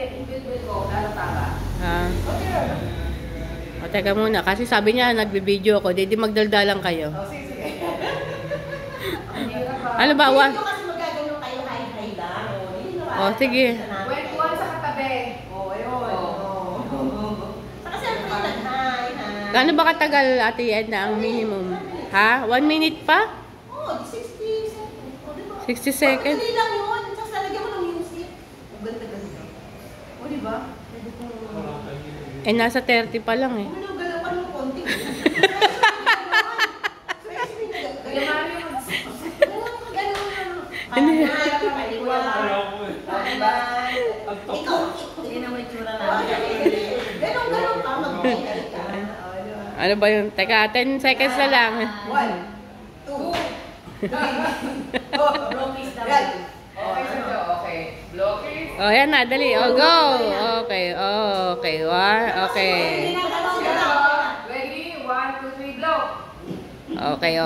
i-build ko, tara. O, teka muna. Kasi sabi niya, nagbe-video ako. Di magdaldalan kayo. Sige. Ano ba? Video kasi magagano kayo, high lang. O, sige. Kwentuhan sa katabi. Saka siyempre nag-hi. Gaano ba katagal, Ate Edna, ang minimum? Ha? 1 minute pa? Oo, 60 seconds. O, diba? 60 seconds? Madali lang yun. Tapos lalagyan mo ng music. O, ganda-ganda. O, diba? Pwede kong... Eh, nasa 30 pa lang eh. Galaw-galawan mo konti. Ganun ka, mag-bigay ka. Ano ba yun? Teka, 10 seconds na lang. 1, 2, 3, 4. Okay. Blockers. O, yan na. Dali. O, go! Okay. Okay. Okay. Ready? 1, 2, 3, blow. Okay,